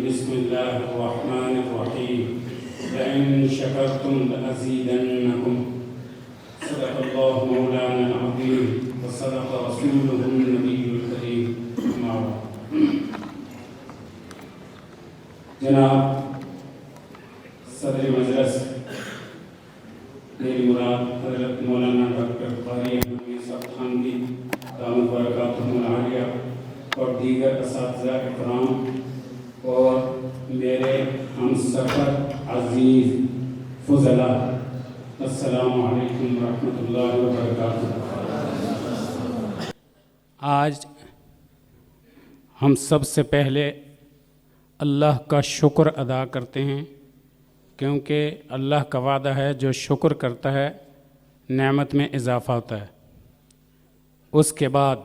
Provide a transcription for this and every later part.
बिस्मिल्लाहिर्रहमानिर्रहीम लइन शकरतुम लअज़ीदन्नकुम सदक़ल्लाहु मौलाना अज़ीम व सदक़ रसूलुहुन नबियुल करीम। अम्मा बाद। जनाब सदर मजलिस मेरी मुराद हज़रत मौलाना डॉक्टर क़ारी अहमद साहब थानवी दामत बरकातुहुल आलिया और दीगर असातिज़ा इकराम और मेरे हमसफ़र अज़ीज़ फ़ुज़ला, अस्सलामु अलैकुम रहमतुल्लाहि व बरकातुहू। आज हम सबसे पहले अल्लाह का शुक्र अदा करते हैं, क्योंकि अल्लाह का वादा है जो शुक्र करता है नेमत में इजाफ़ा होता है। उसके बाद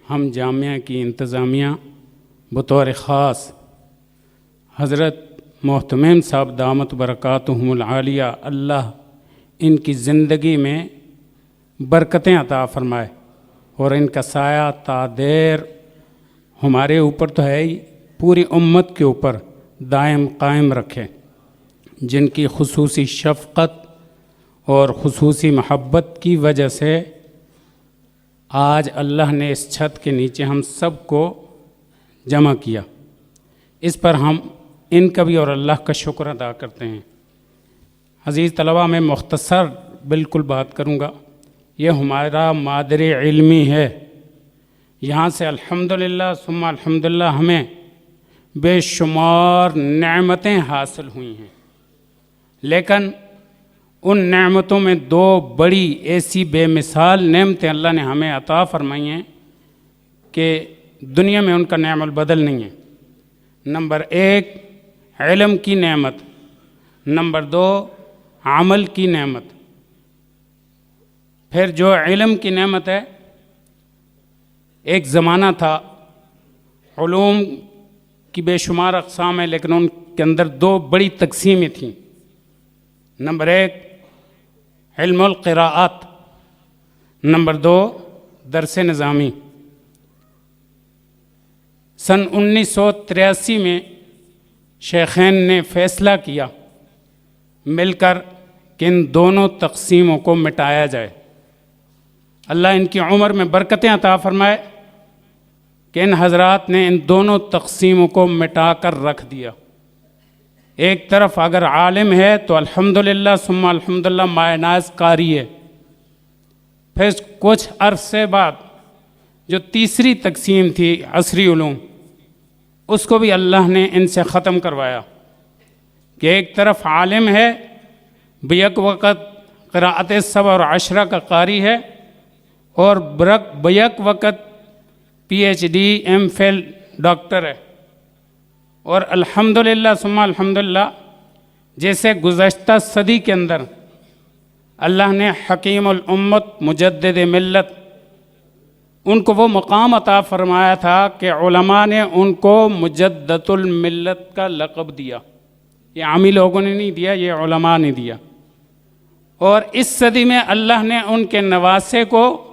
हम जामिया की इंतज़ामिया बतौर ख़ास हज़रत मोहतमिम साहब दामत बरकातुहुमुल आलिया, अल्लाह इनकी ज़िंदगी में बरकतें अता फ़रमाए और इनका साया तादेर हमारे ऊपर तो है ही, पूरी उम्मत के ऊपर दायम कायम रखे। जिनकी खुसूसी शफ़क़त और खुसूसी महब्बत की वजह से आज अल्लाह ने इस छत के नीचे हम सब को जमा किया। इस पर हम इनका भी और अल्लाह का शुक्र अदा करते हैं। अज़ीज़ तलबा, मैं मुख्तसर बिल्कुल बात करूँगा। ये हमारा मादर इल्मी है। यहाँ से अल्हम्दुलिल्लाह सुम्मा अल्हम्दुलिल्लाह हमें बेशुमार नेमतें हासिल हुई हैं, लेकिन उन नेमतों में दो बड़ी ऐसी बेमिसाल नेमतें अल्लाह ने हमें अता फ़रमाई हैं कि दुनिया में उनका नेमल बदल नहीं है। नंबर एक इल्म की नेमत, नंबर दो अमल की नेमत। फिर जो इल्म की नेमत है, एक ज़माना था उलूम की बेशुमार अक़साम है, लेकिन उनके अंदर दो बड़ी तकसीमें थीं। नंबर एक इल्मुल क़िराअत, नंबर दो दर्स निज़ामी। सन 1983 में शेखैन ने फ़ैसला किया मिलकर कि इन दोनों तकसीमों को मिटाया जाए। अल्लाह इनकी उम्र में बरकतें अता फ़रमाए कि इन हज़रात ने इन दोनों तकसीमों को मिटा कर रख दिया। एक तरफ अगर आलिम है तो अल्हम्दुलिल्लाह सुम्मा अल्हम्दुलिल्लाह मायनाज़ कारी है। फिर कुछ अरसे बाद जो तीसरी तकसीम थी असरी उलूम, उसको भी अल्लाह ने इनसे ख़त्म करवाया कि एक तरफ आलिम है, बैक वक़्त क़िराअत सब और अशरा का कारी है, और बैक वक़्त PhD MPhil डॉक्टर है। और अल्हम्दुलिल्लाह सुम्मा अल्हम्दुलिल्लाह जैसे गुज़श्ता सदी के अंदर अल्लाह ने हकीमुल उम्मत मुजद्दिद मिल्लत उनको वो मकाम अता फ़रमाया था कि उलमा ने उनको मुजद्दतुल मिल्लत का लक़ब दिया। ये आमी लोगों ने नहीं दिया, ये उलमा ने दिया। और इस सदी में अल्लाह ने उनके नवासे को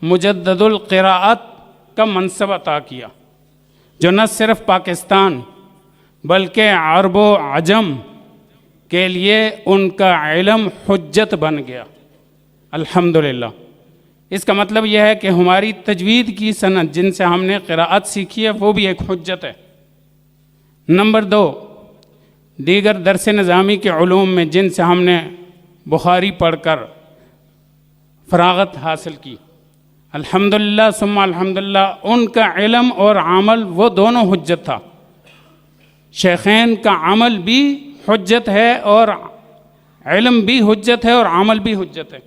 मुजद्ददुल क़िराअत का मनसब अता किया, जो न सिर्फ़ पाकिस्तान बल्कि अरब व अजम के लिए उनका इल्म हुज्जत बन गया। अल्हम्दुलिल्लाह। इसका मतलब यह है कि हमारी तजवीद की सनद जिनसे हमने क़िराअत सीखी है वो भी एक हुज्जत है। नंबर दो, दीगर दर्स निज़ामी के उलूम में जिनसे हमने बुखारी पढ़कर फ़राग़त हासिल की, अल्हम्दुलिल्लाह सुम्मा अल्हम्दुलिल्लाह उनका इल्म और अमल वो दोनों हुज्जत था। शेखैन का अमल भी हुज्जत है और इल्म भी हुज्जत है और अमल भी हुज्जत है।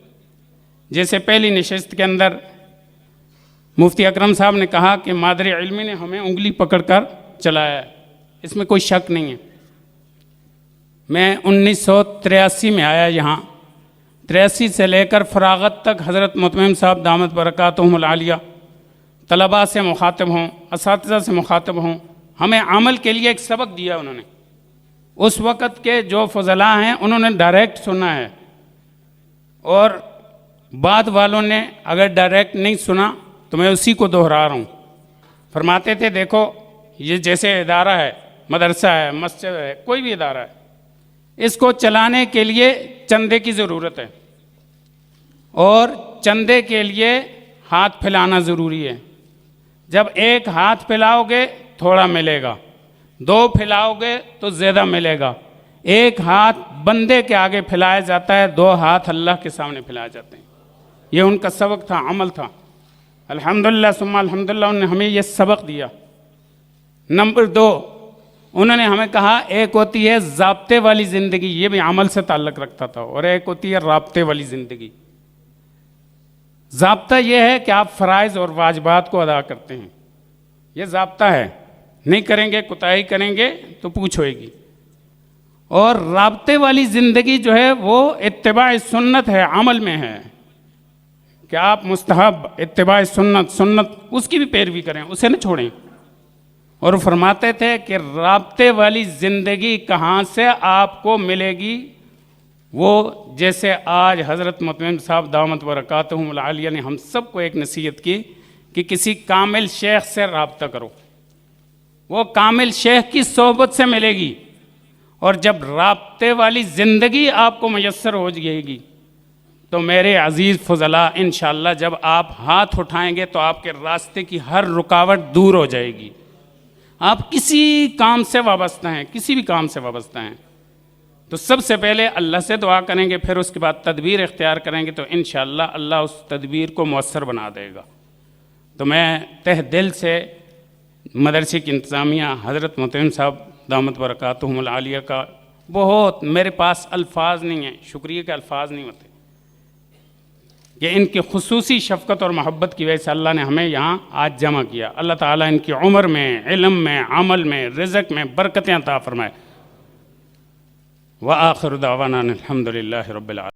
जैसे पहली नशिस्त के अंदर मुफ्ती अकरम साहब ने कहा कि मादर इल्मी ने हमें उंगली पकड़कर चलाया है, इसमें कोई शक नहीं है। मैं 1983 में आया यहाँ। 83 से लेकर फ़राग़त तक हज़रत मोहतमिम साहब दामत बरकातुहुमुल आलिया तलबा से मुखातिब हों, असातिज़ा से मुखातिब हों, हमें अमल के लिए एक सबक दिया उन्होंने। उस वक़्त के जो फ़ज़ला हैं उन्होंने डायरेक्ट सुना है, और बाद वालों ने अगर डायरेक्ट नहीं सुना तो मैं उसी को दोहरा रहा हूँ। फरमाते थे, देखो ये जैसे इदारा है, मदरसा है, मस्जिद है, कोई भी इदारा है, इसको चलाने के लिए चंदे की ज़रूरत है और चंदे के लिए हाथ फैलाना ज़रूरी है। जब एक हाथ फैलाओगे थोड़ा मिलेगा, दो फैलाओगे तो ज़्यादा मिलेगा। एक हाथ बंदे के आगे फैलाया जाता है, दो हाथ अल्लाह के सामने फैलाए जाते हैं। ये उनका सबक था, अमल था। अल्हम्दुलिल्लाह सुम्मा अल्हम्दुलिल्लाह, उन्होंने हमें ये सबक दिया। नंबर 2, उन्होंने हमें कहा एक होती है ज़ाब्ते वाली ज़िंदगी, ये भी अमल से ताल्लुक़ रखता था, और एक होती है राब्ते वाली ज़िंदगी। ज़ाब्ता ये है कि आप फ़राइज़ और वाजिबात को अदा करते हैं, ये ज़ाब्ता है। नहीं करेंगे, कुताही करेंगे तो पूछ होएगी। और राब्ते वाली ज़िंदगी जो है वो इत्तिबा सुन्नत है, अमल में है कि आप मुस्तहब इत्तिबा सुन्नत उसकी भी पैरवी करें, उसे न छोड़ें। और फरमाते थे कि राब्ते वाली ज़िंदगी कहाँ से आपको मिलेगी, वो जैसे आज हज़रत मुतमिम साहब दामत बरकातहुमुल आलिया ने हम सबको एक नसीहत की कि किसी कामिल शेख से रब्ता करो, वो कामिल शेख की सोहबत से मिलेगी। और जब राब्ते वाली ज़िंदगी आपको मयस्सर हो जाएगी तो मेरे अज़ीज़ फ़ज़ला इंशाअल्लाह जब आप हाथ उठाएंगे तो आपके रास्ते की हर रुकावट दूर हो जाएगी। आप किसी काम से वाबस्ता हैं, किसी भी काम से वाबस्ता हैं, तो सबसे पहले अल्लाह से दुआ करेंगे, फिर उसके बाद तदबीर इख्तियार करेंगे, तो इंशाअल्लाह अल्लाह उस तदबीर को मौसर बना देगा। तो मैं तह दिल से मदरसे की इंतज़ामिया हज़रत मुतमिम साहब दामत बरकातहुमुल आलिया का बहुत, मेरे पास अल्फाज नहीं हैं, शुक्रिया के अल्फाज नहीं होते, कि इनकी खुसूसी शफ़क़त और मोहब्बत की वजह से अल्लाह ने हमें यहाँ आज जमा किया। अल्लाह ताला इनकी उम्र में, इल्म में, अमल में, रिज़्क़ में बरकतें अता फ़रमाए। व आखिर दावाना अल्हम्दुलिल्लाहि रब्बिल आलमीन।